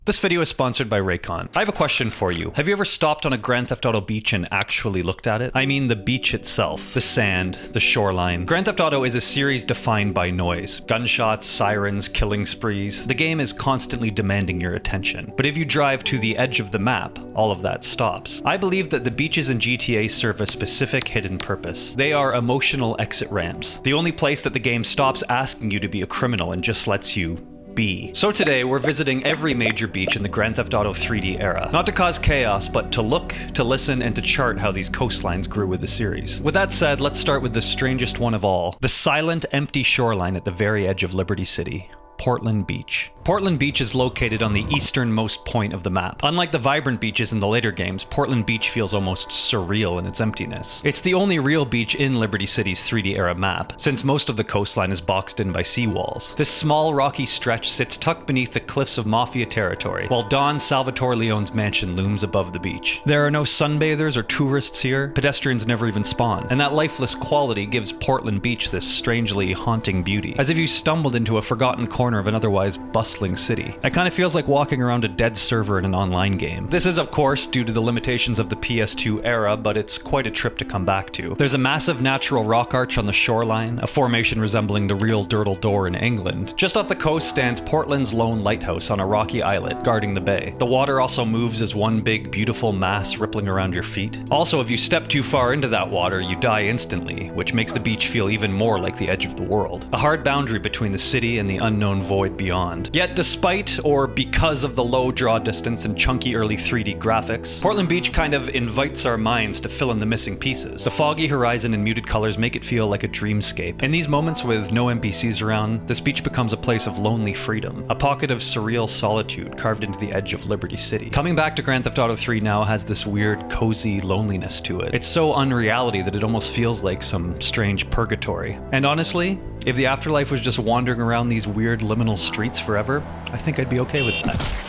This video is sponsored by Raycon. I have a question for you. Have you ever stopped on a Grand Theft Auto beach and actually looked at it? I mean the beach itself, the sand, the shoreline. Grand Theft Auto is a series defined by noise. Gunshots, sirens, killing sprees. The game is constantly demanding your attention. But if you drive to the edge of the map, all of that stops. I believe that the beaches in GTA serve a specific hidden purpose. They are emotional exit ramps. The only place that the game stops asking you to be a criminal and just lets you be. So today, we're visiting every major beach in the Grand Theft Auto 3D era. Not to cause chaos, but to look, to listen, and to chart how these coastlines grew with the series. With that said, let's start with the strangest one of all. The silent, empty shoreline at the very edge of Liberty City. Portland Beach. Portland Beach is located on the easternmost point of the map. Unlike the vibrant beaches in the later games, Portland Beach feels almost surreal in its emptiness. It's the only real beach in Liberty City's 3D era map, since most of the coastline is boxed in by seawalls. This small rocky stretch sits tucked beneath the cliffs of Mafia territory, while Don Salvatore Leone's mansion looms above the beach. There are no sunbathers or tourists here, pedestrians never even spawn, and that lifeless quality gives Portland Beach this strangely haunting beauty, as if you stumbled into a forgotten corner of an otherwise bustling city. It kind of feels like walking around a dead server in an online game. This is, of course, due to the limitations of the PS2 era, but it's quite a trip to come back to. There's a massive natural rock arch on the shoreline, a formation resembling the real Dirtle Door in England. Just off the coast stands Portland's lone lighthouse on a rocky islet, guarding the bay. The water also moves as one big, beautiful mass rippling around your feet. Also, if you step too far into that water, you die instantly, which makes the beach feel even more like the edge of the world. A hard boundary between the city and the unknown void beyond. Yet despite or because of the low draw distance and chunky early 3D graphics, Portland Beach kind of invites our minds to fill in the missing pieces. The foggy horizon and muted colors make it feel like a dreamscape. In these moments with no NPCs around, this beach becomes a place of lonely freedom, a pocket of surreal solitude carved into the edge of Liberty City. Coming back to Grand Theft Auto 3 now has this weird, cozy loneliness to it. It's so unreality that it almost feels like some strange purgatory. And honestly, if the afterlife was just wandering around these weird liminal streets forever, I think I'd be okay with that.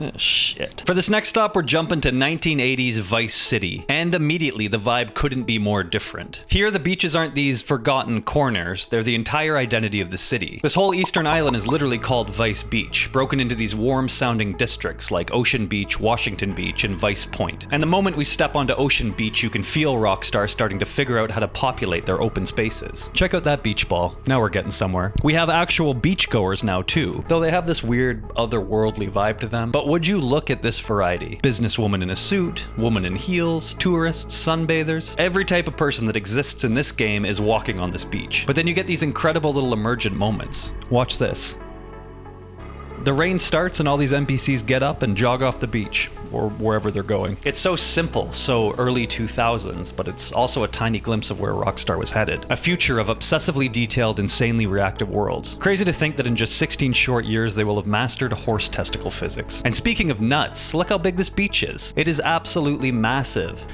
Oh, shit. For this next stop, we're jumping to 1980s Vice City, and immediately the vibe couldn't be more different. Here, the beaches aren't these forgotten corners, they're the entire identity of the city. This whole eastern island is literally called Vice Beach, broken into these warm-sounding districts like Ocean Beach, Washington Beach, and Vice Point. And the moment we step onto Ocean Beach, you can feel Rockstar starting to figure out how to populate their open spaces. Check out that beach ball. Now we're getting somewhere. We have actual beachgoers now too, though they have this weird, otherworldly vibe to them. But would you look at this variety? Businesswoman in a suit, woman in heels, tourists, sunbathers. Every type of person that exists in this game is walking on this beach. But then you get these incredible little emergent moments. Watch this. The rain starts and all these NPCs get up and jog off the beach, or wherever they're going. It's so simple, so early 2000s, but it's also a tiny glimpse of where Rockstar was headed. A future of obsessively detailed, insanely reactive worlds. Crazy to think that in just 16 short years they will have mastered horse testicle physics. And speaking of nuts, look how big this beach is. It is absolutely massive.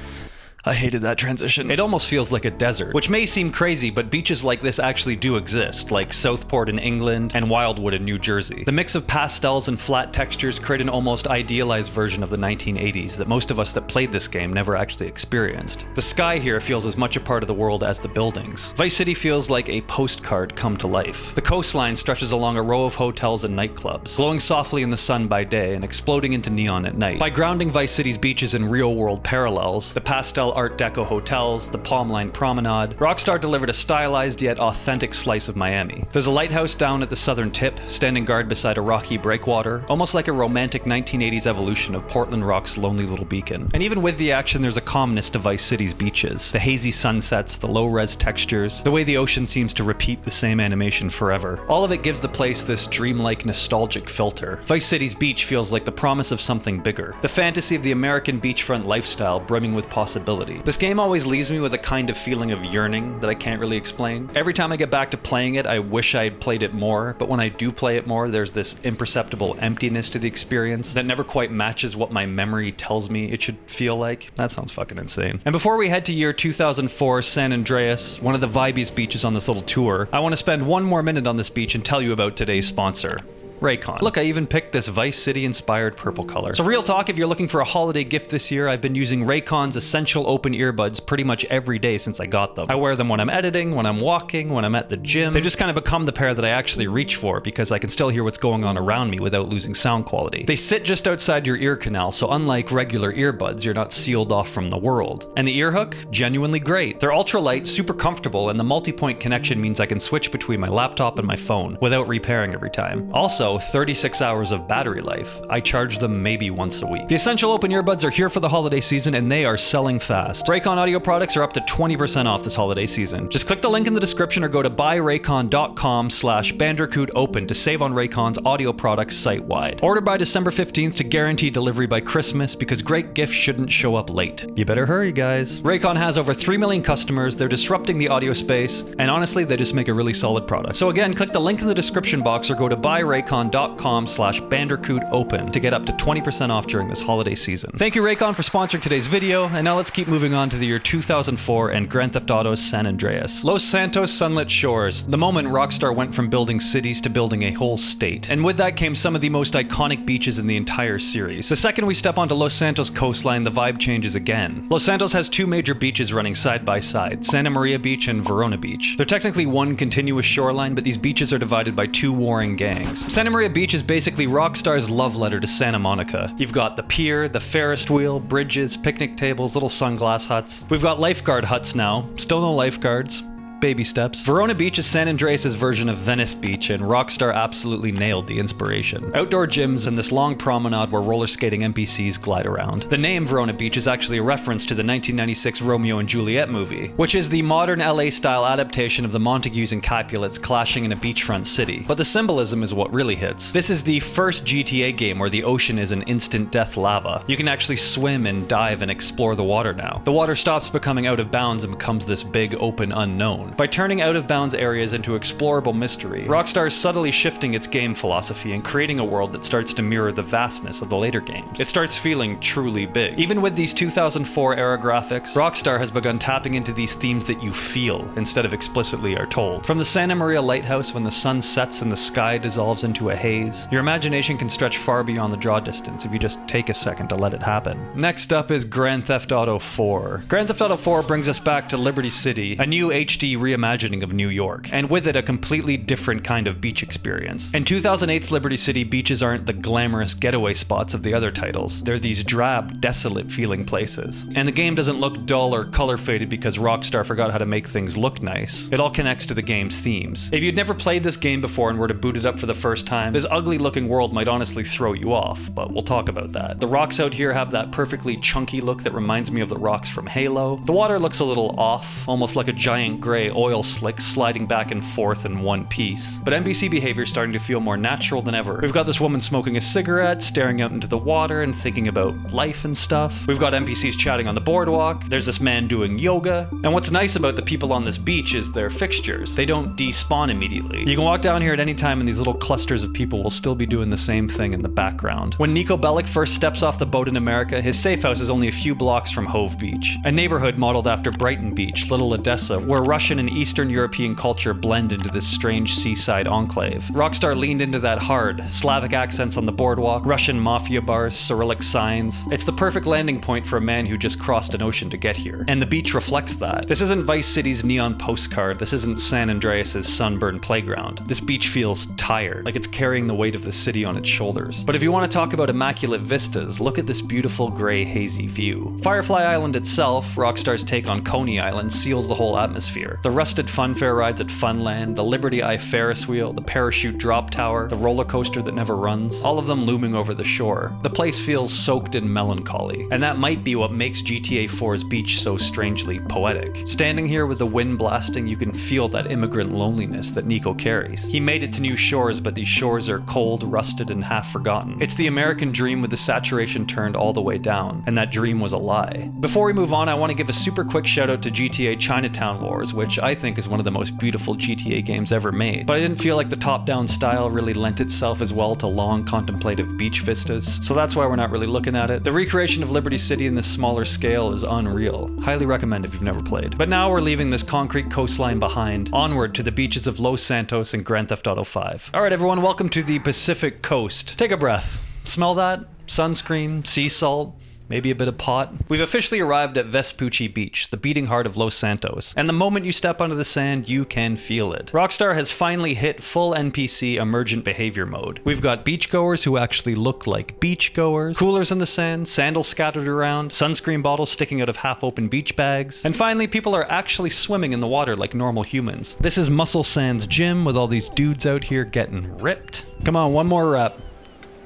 I hated that transition. It almost feels like a desert, which may seem crazy, but beaches like this actually do exist, like Southport in England and Wildwood in New Jersey. The mix of pastels and flat textures create an almost idealized version of the 1980s that most of us that played this game never actually experienced. The sky here feels as much a part of the world as the buildings. Vice City feels like a postcard come to life. The coastline stretches along a row of hotels and nightclubs, glowing softly in the sun by day and exploding into neon at night. By grounding Vice City's beaches in real-world parallels, the pastel Art Deco hotels, the Palm Line Promenade, Rockstar delivered a stylized yet authentic slice of Miami. There's a lighthouse down at the southern tip, standing guard beside a rocky breakwater, almost like a romantic 1980s evolution of Portland Rock's lonely little beacon. And even with the action, there's a calmness to Vice City's beaches. The hazy sunsets, the low-res textures, the way the ocean seems to repeat the same animation forever. All of it gives the place this dreamlike, nostalgic filter. Vice City's beach feels like the promise of something bigger. The fantasy of the American beachfront lifestyle brimming with possibility. This game always leaves me with a kind of feeling of yearning that I can't really explain. Every time I get back to playing it, I wish I had played it more, but when I do play it more, there's this imperceptible emptiness to the experience that never quite matches what my memory tells me it should feel like. That sounds fucking insane. And before we head to year 2004, San Andreas, one of the vibiest beaches on this little tour, I want to spend one more minute on this beach and tell you about today's sponsor. Raycon. Look, I even picked this Vice City inspired purple color. So real talk, if you're looking for a holiday gift this year, I've been using Raycon's Essential Open Earbuds pretty much every day since I got them. I wear them when I'm editing, when I'm walking, when I'm at the gym. They've just kind of become the pair that I actually reach for because I can still hear what's going on around me without losing sound quality. They sit just outside your ear canal, so unlike regular earbuds, you're not sealed off from the world. And the ear hook? Genuinely great. They're ultra light, super comfortable, and the multi-point connection means I can switch between my laptop and my phone without repairing every time. Also, 36 hours of battery life. I charge them maybe once a week. The Essential Open Earbuds are here for the holiday season and they are selling fast. Raycon audio products are up to 20% off this holiday season. Just click the link in the description or go to buyraycon.com/bandicootopen to save on Raycon's audio products site-wide. Order by December 15th to guarantee delivery by Christmas because great gifts shouldn't show up late. You better hurry, guys. Raycon has over 3 million customers, they're disrupting the audio space, and honestly, they just make a really solid product. So again, click the link in the description box or go to buyraycon.com/bandicootopen to get up to 20% off during this holiday season. Thank you, Raycon, for sponsoring today's video, and now let's keep moving on to the year 2004 and Grand Theft Auto's San Andreas. Los Santos sunlit shores, the moment Rockstar went from building cities to building a whole state. And with that came some of the most iconic beaches in the entire series. The second we step onto Los Santos coastline, the vibe changes again. Los Santos has two major beaches running side by side, Santa Maria Beach and Verona Beach. They're technically one continuous shoreline, but these beaches are divided by two warring gangs. Santa Maria Beach is basically Rockstar's love letter to Santa Monica. You've got the pier, the Ferris wheel, bridges, picnic tables, little sunglass huts. We've got lifeguard huts now, still no lifeguards. Baby steps. Verona Beach is San Andreas' version of Venice Beach, and Rockstar absolutely nailed the inspiration. Outdoor gyms and this long promenade where roller skating NPCs glide around. The name Verona Beach is actually a reference to the 1996 Romeo and Juliet movie, which is the modern LA-style adaptation of the Montagues and Capulets clashing in a beachfront city. But the symbolism is what really hits. This is the first GTA game where the ocean is an instant death lava. You can actually swim and dive and explore the water now. The water stops becoming out of bounds and becomes this big open unknown. By turning out-of-bounds areas into explorable mystery, Rockstar is subtly shifting its game philosophy and creating a world that starts to mirror the vastness of the later games. It starts feeling truly big. Even with these 2004-era graphics, Rockstar has begun tapping into these themes that you feel instead of explicitly are told. From the Santa Maria lighthouse when the sun sets and the sky dissolves into a haze, your imagination can stretch far beyond the draw distance if you just take a second to let it happen. Next up is Grand Theft Auto 4. Grand Theft Auto 4 brings us back to Liberty City, a new HD reimagining of New York, and with it a completely different kind of beach experience. In 2008's Liberty City, beaches aren't the glamorous getaway spots of the other titles. They're these drab, desolate feeling places. And the game doesn't look dull or color faded because Rockstar forgot how to make things look nice. It all connects to the game's themes. If you'd never played this game before and were to boot it up for the first time, this ugly looking world might honestly throw you off, but we'll talk about that. The rocks out here have that perfectly chunky look that reminds me of the rocks from Halo. The water looks a little off, almost like a giant gray oil slick sliding back and forth in one piece. But NPC behavior is starting to feel more natural than ever. We've got this woman smoking a cigarette, staring out into the water and thinking about life and stuff. We've got NPCs chatting on the boardwalk. There's this man doing yoga. And what's nice about the people on this beach is their fixtures. They don't despawn immediately. You can walk down here at any time and these little clusters of people will still be doing the same thing in the background. When Nico Bellic first steps off the boat in America, his safe house is only a few blocks from Hove Beach, a neighborhood modeled after Brighton Beach, Little Odessa, where Russian and Eastern European culture blend into this strange seaside enclave. Rockstar leaned into that hard, Slavic accents on the boardwalk, Russian mafia bars, Cyrillic signs. It's the perfect landing point for a man who just crossed an ocean to get here. And the beach reflects that. This isn't Vice City's neon postcard, this isn't San Andreas' sunburned playground. This beach feels tired, like it's carrying the weight of the city on its shoulders. But if you want to talk about immaculate vistas, look at this beautiful gray hazy view. Firefly Island itself, Rockstar's take on Coney Island, seals the whole atmosphere. The rusted funfair rides at Funland, the Liberty Eye Ferris wheel, the parachute drop tower, the roller coaster that never runs, all of them looming over the shore. The place feels soaked in melancholy, and that might be what makes GTA 4's beach so strangely poetic. Standing here with the wind blasting, you can feel that immigrant loneliness that Nico carries. He made it to new shores, but these shores are cold, rusted, and half forgotten. It's the American dream with the saturation turned all the way down, and that dream was a lie. Before we move on, I want to give a super quick shout out to GTA Chinatown Wars, which which I think is one of the most beautiful GTA games ever made. But I didn't feel like the top-down style really lent itself as well to long contemplative beach vistas, so that's why we're not really looking at it. The recreation of Liberty City in this smaller scale is unreal. Highly recommend if you've never played. But now we're leaving this concrete coastline behind, onward to the beaches of Los Santos and Grand Theft Auto 5. Alright everyone, welcome to the Pacific Coast. Take a breath. Smell that? Sunscreen, sea salt, maybe a bit of pot. We've officially arrived at Vespucci Beach, the beating heart of Los Santos, and the moment you step onto the sand, you can feel it. Rockstar has finally hit full NPC emergent behavior mode. We've got beachgoers who actually look like beachgoers, coolers in the sand, sandals scattered around, sunscreen bottles sticking out of half-open beach bags, and finally people are actually swimming in the water like normal humans. This is Muscle Sand's gym with all these dudes out here getting ripped. Come on, one more rep.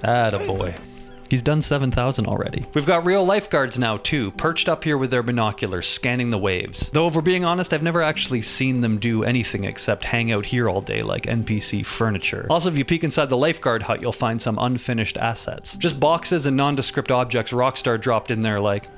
Attaboy. He's done 7,000 already. We've got real lifeguards now too, perched up here with their binoculars, scanning the waves. Though if we're being honest, I've never actually seen them do anything except hang out here all day like NPC furniture. Also, if you peek inside the lifeguard hut, you'll find some unfinished assets. Just boxes and nondescript objects Rockstar dropped in there like,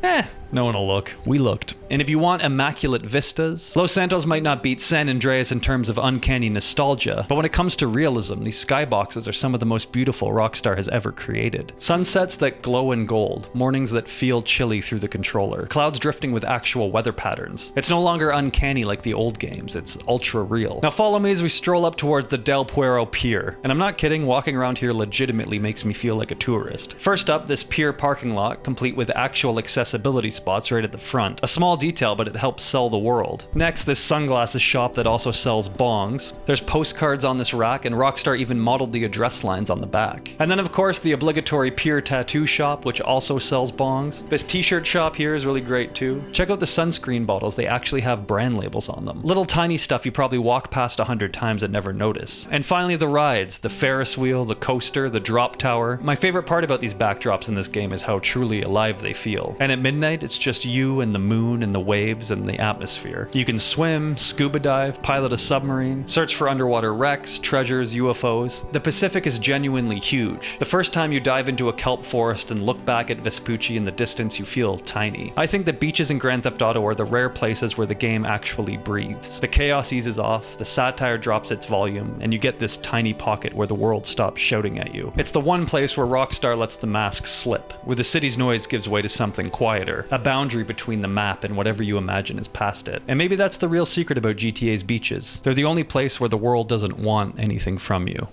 no one will look. We looked. And if you want immaculate vistas, Los Santos might not beat San Andreas in terms of uncanny nostalgia, but when it comes to realism, these skyboxes are some of the most beautiful Rockstar has ever created. Sunsets that glow in gold, mornings that feel chilly through the controller, clouds drifting with actual weather patterns. It's no longer uncanny like the old games, it's ultra real. Now follow me as we stroll up towards the Del Puero Pier. And I'm not kidding, walking around here legitimately makes me feel like a tourist. First up, this pier parking lot, complete with actual accessibility spots right at the front. A small detail, but it helps sell the world. Next, this sunglasses shop that also sells bongs. There's postcards on this rack, and Rockstar even modeled the address lines on the back. And then of course the obligatory pier tattoo shop, which also sells bongs. This t-shirt shop here is really great too. Check out the sunscreen bottles, they actually have brand labels on them. Little tiny stuff you probably walk past 100 times and never notice. And finally the rides, the Ferris wheel, the coaster, the drop tower. My favorite part about these backdrops in this game is how truly alive they feel. And at midnight, it's just you and the moon and the waves and the atmosphere. You can swim, scuba dive, pilot a submarine, search for underwater wrecks, treasures, UFOs. The Pacific is genuinely huge. The first time you dive into a kelp forest and look back at Vespucci in the distance, you feel tiny. I think the beaches in Grand Theft Auto are the rare places where the game actually breathes. The chaos eases off, the satire drops its volume, and you get this tiny pocket where the world stops shouting at you. It's the one place where Rockstar lets the mask slip, where the city's noise gives way to something quieter, a boundary between the map and whatever you imagine is past it. And maybe that's the real secret about GTA's beaches. They're the only place where the world doesn't want anything from you.